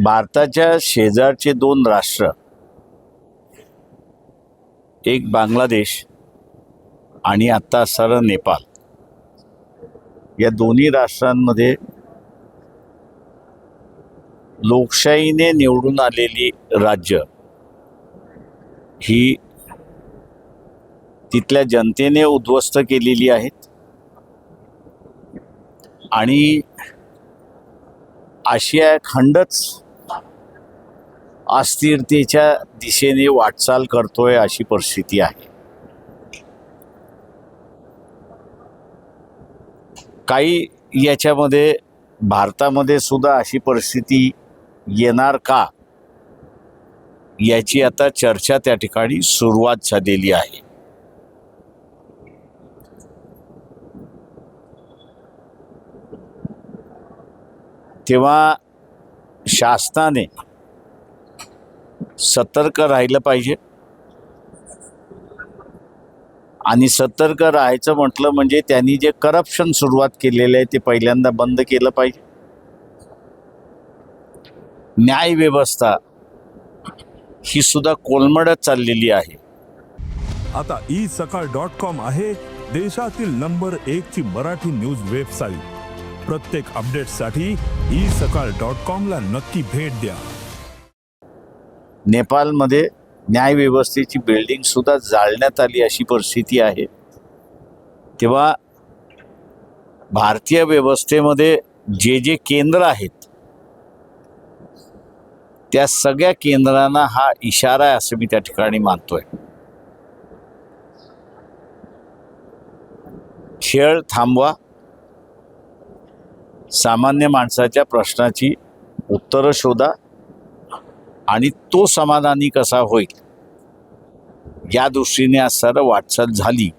भारताच्या शेजारचे दोन राष्ट्र, एक बांगलादेश आणि आता असणारं नेपाळ, या दोन्ही राष्ट्रांमध्ये लोकशाहीने निवडून आलेली राज्य ही तिथल्या जनतेने उद्ध्वस्त केलेली आहेत आणि आशिया खंडच अस्थिरतेच्या दिशेने वाटचाल करतोय अशी परिस्थिती आहे. काही याच्यामध्ये भारतामध्ये सुद्धा अशी परिस्थिती येणार का याची आता चर्चा त्या ठिकाणी सुरुवात झालेली आहे. तेव्हा शासनाने सतर्क राहिलं पाहिजे आणि सतर्क राहायचं म्हटलं म्हणजे त्यांनी जे करप्शन सुरुवात केलेलं आहे ते पहिल्यांदा बंद केलं पाहिजे. न्यायव्यवस्था ही सुद्धा कोलमडत चाललेली आहे. आता isakal.com आहे देशातील नंबर 1 ची मराठी न्यूज वेबसाईट. प्रत्येक अपडेटसाठी isakal.com ला नक्की भेट द्या. नेपाळमध्ये न्यायव्यवस्थेची बिल्डिंग सुद्धा जाळण्यात आली अशी परिस्थिती आहे. तेव्हा भारतीय व्यवस्थेमध्ये जे जे केंद्र आहेत त्या सगळ्या केंद्रांना हा इशारा आहे असं मी त्या ठिकाणी मानतोय. खेळ थांबवा, सामान्य माणसाच्या प्रश्नाची उत्तरं शोधा आणि तो समाधानी कसा होईल या दृष्टीने आज सारं वाटचाल झाली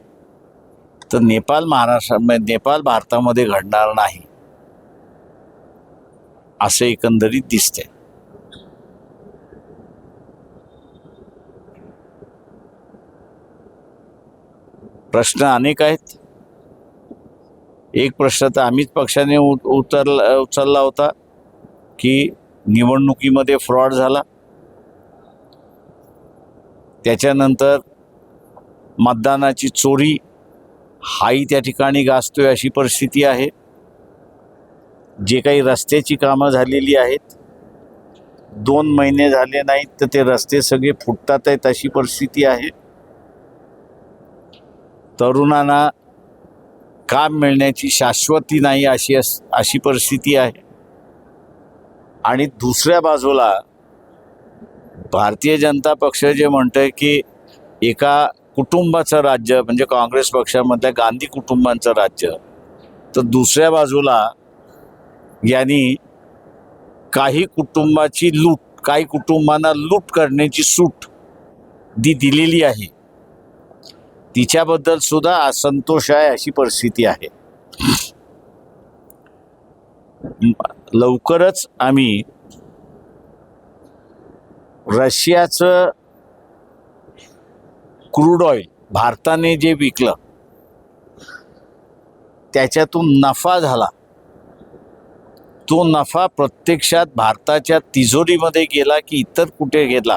तर नेपाळ भारतामध्ये घडणार नाही असे एकंदरीत दिसते. प्रश्न अनेक आहेत. एक प्रश्न तर आम्हीच पक्षाने उचलला होता की निवडणुकीमध्ये फ्रॉड झाला, त्याच्यानंतर मतदानाची चोरी हाही त्या ठिकाणी गाजतोय अशी परिस्थिती आहे. जे काही रस्त्याची कामं झालेली आहेत 2 महिने झाले नाहीत तर ते रस्ते सगळे फुटतात आहेत अशी परिस्थिती आहे. तरुणांना काम मिळण्याची शाश्वती नाही अशी परिस्थिती आहे. आणि दुसऱ्या बाजूला भारतीय जनता पक्ष जे म्हणतोय की एका कुटुंबाचं राज्य म्हणजे काँग्रेस पक्षामधल्या गांधी कुटुंबांचं राज्य, तर दुसऱ्या बाजूला यांनी काही कुटुंबांना लूट करण्याची सूट दिलेली आहे. तिच्याबद्दल सुद्धा असंतोष आहे अशी परिस्थिती आहे. लवकरच आम्ही रशियाचं क्रूड ऑइल भारताने जे विकलं त्याच्यातून नफा झाला, तो नफा प्रत्यक्षात भारताच्या तिजोरीमध्ये गेला की इतर कुठे गेला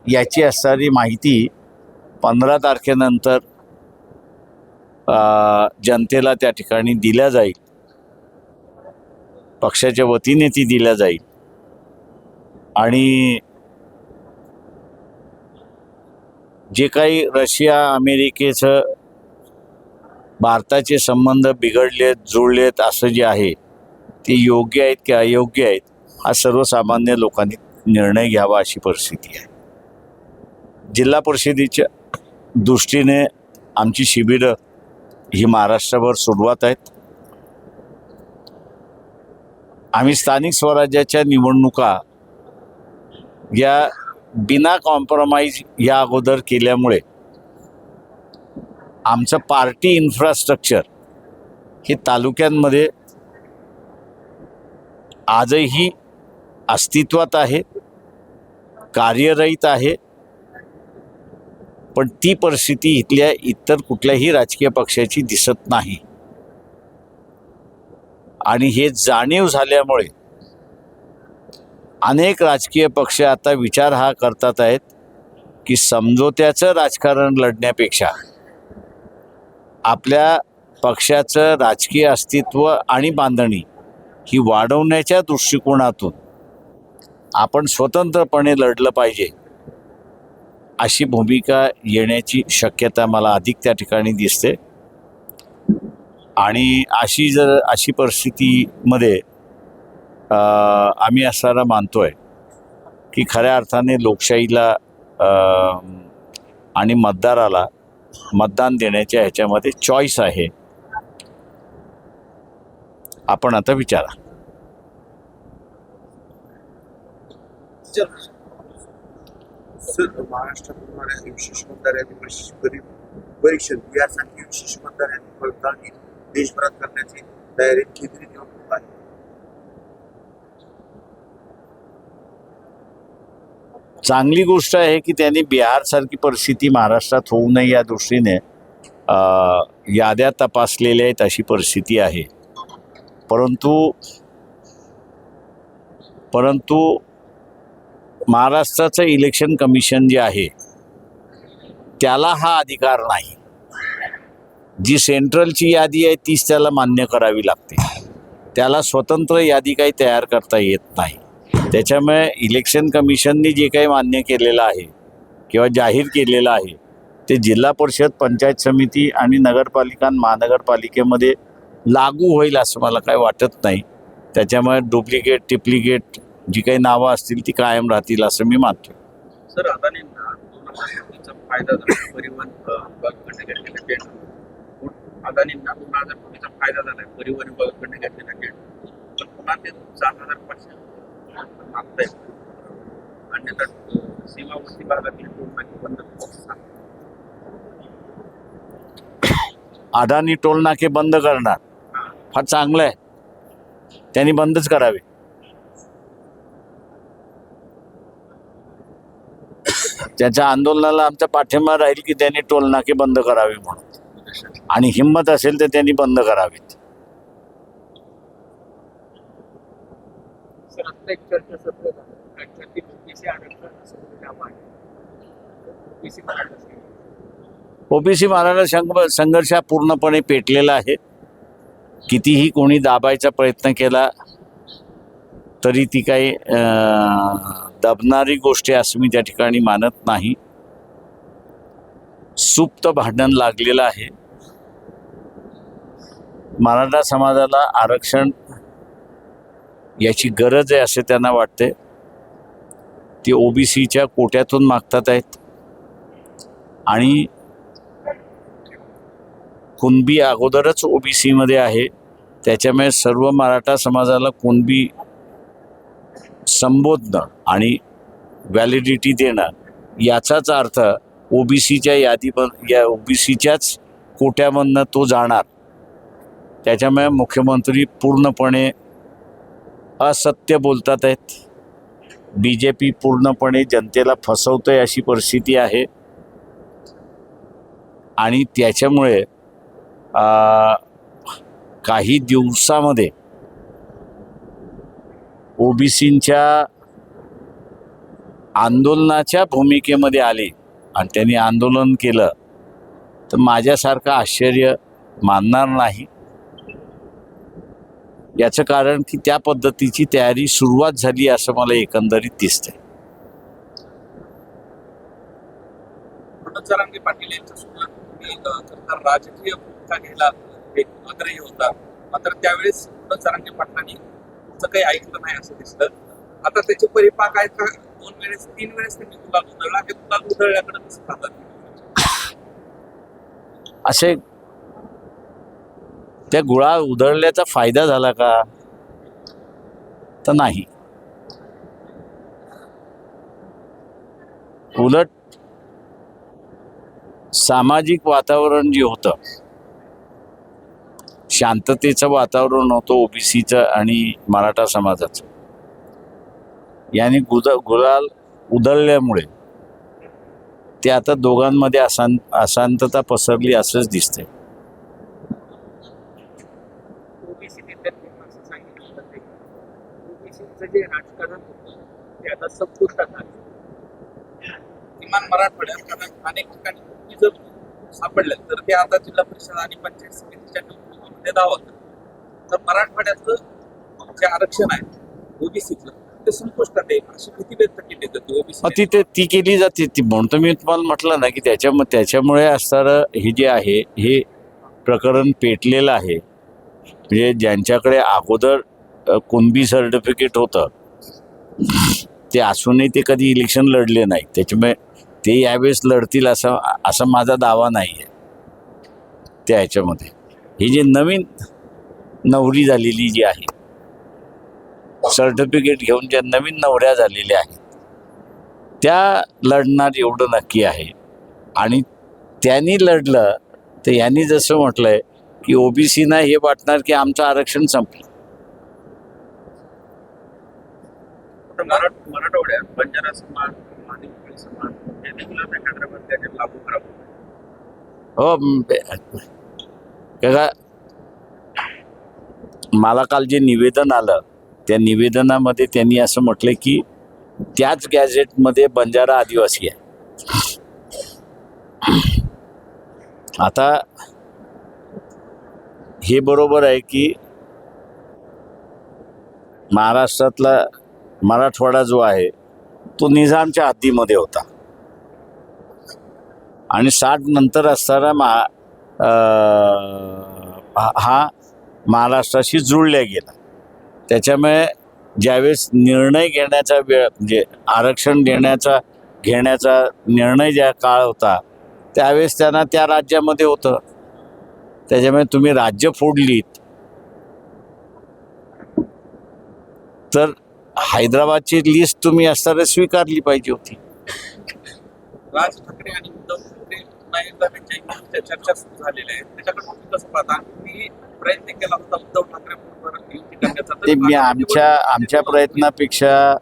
याची असणारी माहिती 15 तारखेनंतर जनतेला त्या ठिकाणी दिल्या जाईल, पक्षाच्या वतीने ती दिल्या जाईल. आणि जे काही रशिया अमेरिकेचं भारताचे संबंध बिघडलेत जुळलेत असं जे आहे ते योग्य आहेत की अयोग्य आहेत हा सर्वसामान्य लोकांनी निर्णय घ्यावा अशी परिस्थिती आहे. जिल्हा परिषदेच्या दृष्टीने आमची शिबिरं ही महाराष्ट्रभर सुरुवात आहेत. आम्ही स्थानिक स्वराज्याच्या निवडणुका या बिना कॉम्प्रोमाइज या अगोदर केल्यामुळे आमचं पार्टी इन्फ्रास्ट्रक्चर हे तालुक्यांमध्ये आजही अस्तित्वात आहे, कार्यरहित आहे. पण ती परिस्थिती इथल्या इतर कुठल्याही राजकीय पक्षाची दिसत नाही. आणि हे जाणीव झाल्यामुळे अनेक राजकीय पक्ष आता विचार हा करतात आहेत की समझोत्याचं राजकारण लढण्यापेक्षा आपल्या पक्षाचं राजकीय अस्तित्व आणि बांधणी ही वाढवण्याच्या दृष्टिकोनातून आपण स्वतंत्रपणे लढलं पाहिजे अशी भूमिका येण्याची शक्यता मला अधिक त्या ठिकाणी दिसते. आणि अशी परिस्थितीमध्ये आम्ही असायला मानतोय की खऱ्या अर्थाने लोकशाहीला आणि मतदाराला मतदान देण्याच्या ह्याच्यामध्ये चॉईस आहे. आपण आता विचारा. सर, महाराष्ट्रात होणाऱ्या विशेष मतदार यादी परीक्षण यासाठी विशेष मतदार यादी पडताळणी देशभरात करण्याची तयारी केंद्रीय निवडणूक आहे. चांगली गोष्ट आहे की त्यांनी बिहारसारखी परिस्थिती महाराष्ट्रात होऊ नये या दृष्टीने याद्या तपासलेल्या आहेत अशी परिस्थिती आहे. परंतु महाराष्ट्राचं इलेक्शन कमिशन जे आहे त्याला हा अधिकार नाही. जी सेंट्रलची यादी आहे तीच त्याला मान्य करावी लागते. त्याला स्वतंत्र यादी काही तयार करता येत नाही. त्याच्यामुळे इलेक्शन कमिशनने जे काही मान्य केलेलं आहे किंवा जाहीर केलेलं आहे ते जिल्हा परिषद, पंचायत समिती आणि नगरपालिका महानगरपालिकेमध्ये लागू होईल असं मला काही वाटत नाही. त्याच्यामुळे डुप्लिकेट टिप्लिकेट जी काही नावं असतील ती कायम राहतील असं मी मानतो. सर, अदानींना 2000 कोटीचा फायदा झाला परिवहन विभागाकडे घेतलेल्या टेंडर. अदानींना 2000 कोटीचा फायदा झालाय परिवहन विभागाकडे घेतलेल्या टेंडर. पण पुन्हा ते 7,500 मागतायत. अन्यथा सीमावर्ती भागातील टोलनाके बंद करतात. अदानी टोल नाके बंद करणार फार चांगलं आहे. त्यांनी बंदच करावे. त्याच्या आंदोलनाला आमचा पाठिंबा राहील की त्यांनी टोल नाके बंद करावे म्हणून. आणि हिंमत असेल तर त्यांनी बंद करावेत. सर, आता एक चर्चासत्र झालं राज्यातील ओबीसी आरक्षण ओबीसी मराठा संघर्ष हा पूर्णपणे पेटलेला आहे. कितीही कोणी दाबायचा प्रयत्न केला तरी ती काही दबणारी गोष्ट असं मी त्या ठिकाणी मानत नाही. सुप्त भांडण लागलेलं आहे. मराठा समाजाला आरक्षण याची गरज आहे असे त्यांना वाटते. ते ओबीसीच्या कोट्यातून मागतात आहेत. आणि कुणबी अगोदरच ओबीसीमध्ये आहे. त्याच्यामुळे सर्व मराठा समाजाला कुणबी संबोधणं आणि व्हॅलिडिटी देणं याचाच अर्थ ओबीसीच्या या ओबीसीच्याच कोट्यामधनं तो जाणार. त्याच्यामुळे मुख्यमंत्री पूर्णपणे असत्य बोलतात आहेत. BJP पूर्णपणे जनतेला फसवतोय अशी परिस्थिती आहे. आणि त्याच्यामुळे काही दिवसामध्ये ओबीसींच्या आंदोलनाच्या भूमिकेमध्ये आले आणि त्यांनी आंदोलन केलं तर माझ्यासारखं आश्चर्य मानणार नाही. याचं कारण की त्या पद्धतीची तयारी सुरुवात झाली असं मला एकंदरीत दिसतंय. जरांगे पाटील यांच्या सुरुवात राजकीय भूमिका घ्यायला एक आग्रही होता. मात्र त्यावेळेस जरांगे पाटलांनी तुमचं काही ऐकलं नाही असं दिसलं. आता त्याचे परिपाक आहेत का? 3 वेळेस त्यांनी गुलाल उधळला. हे गुलाल उधळल्याकडे कसं पाहतात? असे त्या गुळा उधळल्याचा फायदा झाला का? तर नाही. उलट सामाजिक वातावरण जे होतं, शांततेचं वातावरण होतं ओबीसीचं आणि मराठा समाजाचं, याने गुलाल उधळल्यामुळे ते आता दोघांमध्ये अशांतता पसरली असंच दिसतंय. ओबीसी नेत्यांनी असं सांगितलं की ओबीसीचं जे राजकारण होतं साठी आता संपुष्टात आली. किमान मराठवाड्यात, कारण अनेक ठिकाणी मुलगी जर सापडल्या तर ते आता जिल्हा परिषद आणि पंचायत समितीच्या निवडणुकीमध्ये दावा करतात. तर मराठवाड्यातलं जे आरक्षण आहे ओबीसीचं ते संपुष्टात आहे अशी भीती व्यक्त केली जाते ओबीसी. ती केली जाते. ती म्हणतो मी तुम्हाला म्हटलं ना की त्याच्यामुळे असणारं हे जे आहे हे प्रकरण पेटलेलं आहे. म्हणजे ज्यांच्याकडे अगोदर कुणबी सर्टिफिकेट होतं ते असूनही ते कधी इलेक्शन लढले नाही. त्याच्यामुळे ते यावेळेस लढतील असा माझा दावा नाही आहे. त्या ह्याच्यामध्ये ही जी नवीन नवरी झालेली जी आहे सर्टिफिकेट घेऊन ज्या नवीन नवऱ्या झालेल्या आहेत त्या लढणार एवढं नक्की आहे. आणि त्यांनी लढलं तर यांनी जसं म्हटलंय की ओबीसीना हे वाटणार की आमचं आरक्षण संपलं. मराठवाड्यात बंजारा समाज, मादिगरी समाज हे देखील आता हैदराबाद त्याचे लागू करावं. हो का मला काल जे निवेदन आलं त्या निवेदनामध्ये त्यांनी असं म्हटलं की त्याच गॅझेटमध्ये बंजारा आदिवासी आहे. आता हे बरोबर आहे की महाराष्ट्रातला मराठवाडा जो आहे तो निजामच्या हद्दीमध्ये होता आणि 60 नंतर असताना हा महाराष्ट्राशी जुळल्या गेला. त्याच्यामुळे ज्यावेळेस निर्णय घेण्याचा वेळ म्हणजे आरक्षण घेण्याचा निर्णय ज्या काळ होता त्यावेळेस त्यांना त्या राज्यामध्ये होतं. त्याच्यामुळे तुम्ही राज्य फोडलीत तर हैदराबादची लिस्ट तुम्ही असताना स्वीकारली पाहिजे होती. राज ठाकरे आणि उद्धव ठाकरे पुन्हा एकदा त्यांच्या चर्चा सुरू झालेल्या आहेत. त्याच्याकडे तुम्ही कसं पाहता? मी प्रयत्न केला होता उद्धव ठाकरे बरोबर युती करण्याचा. ते मी आमच्या प्रयत्नापेक्षा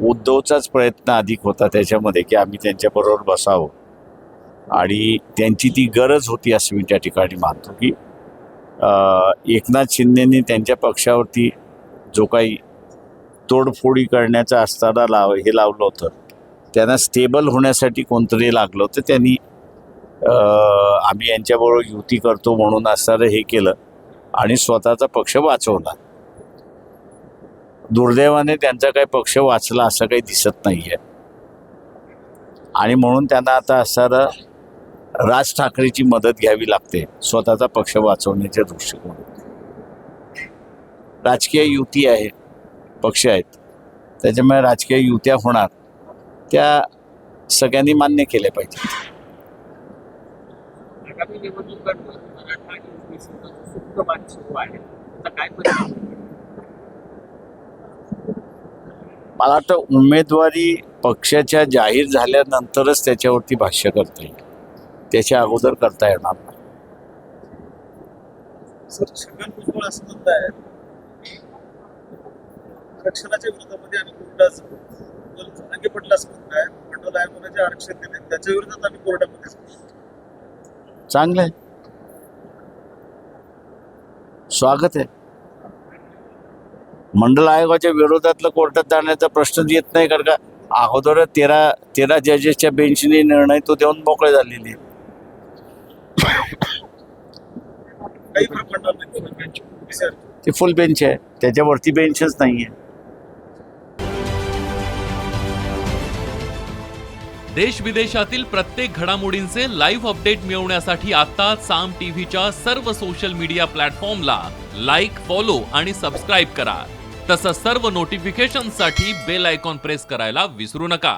उद्धवचाच प्रयत्न अधिक होता त्याच्यामध्ये की आम्ही त्यांच्याबरोबर बसावं आणि त्यांची ती गरज होती असं मी त्या ठिकाणी मानतो की एकनाथ शिंदेंनी त्यांच्या पक्षावरती जो काही तोडफोडी करण्याचं असताना हे लावलं होतं त्यांना स्टेबल होण्यासाठी कोणतरी लागलं होतं. त्यांनी आम्ही यांच्याबरोबर युती करतो म्हणून असताना हे केलं आणि स्वतःचा पक्ष वाचवला. दुर्दैवाने त्यांचा काही पक्ष वाचला असं काही दिसत नाही आहे आणि म्हणून त्यांना आता असताना राज ठाकरेची मदत घ्यावी लागते स्वतःचा पक्ष वाचवण्याच्या दृष्टिकोनातून. राजकीय युती आहे, पक्ष आहेत, त्याच्यामुळे राजकीय युत्या होणार त्या सगळ्यांनी मान्य केल्या पाहिजेत. आगामी निवडणुकांवर मराठा आणि ओबीसीचा सुप्रभात सुरू आहे. आता काय परिणाम? मला वाटतं उमेदवारी पक्षाच्या जाहीर झाल्यानंतरच त्याच्यावरती भाष्य करता येईल. त्याच्या अगोदर करता येणार नाही. सर, छगन भुजबळ असं म्हणतायत आरक्षणाच्या विरोधामध्ये आणि कोर्टाचं जरांगे पाटील असं म्हणताय मंडल आयोगाने जे आरक्षण दिले त्याच्या विरोधात आम्ही कोर्टामध्ये चांगलं आहे, स्वागत आहे. मंडल आयोगाच्या विरोधातलं कोर्टात जाण्याचा प्रश्नच येत नाही कारण का अगोदर 13 जजेसच्या बेंचने निर्णय तो देऊन मोकळे झालेले. काही फरक पडणार नाही. ते फुल बेंच आहे, त्याच्यावरती बेंचच नाही आहे. देश विदेशातील प्रत्येक घडामोडींचे लाईव्ह अपडेट मिळवण्यासाठी आता साम टीव्हीच्या सर्व सोशल मीडिया प्लॅटफॉर्मला लाईक, फॉलो आणि सबस्क्राईब करा. तसंच सर्व नोटिफिकेशनसाठी बेल आयकॉन प्रेस करायला विसरू नका.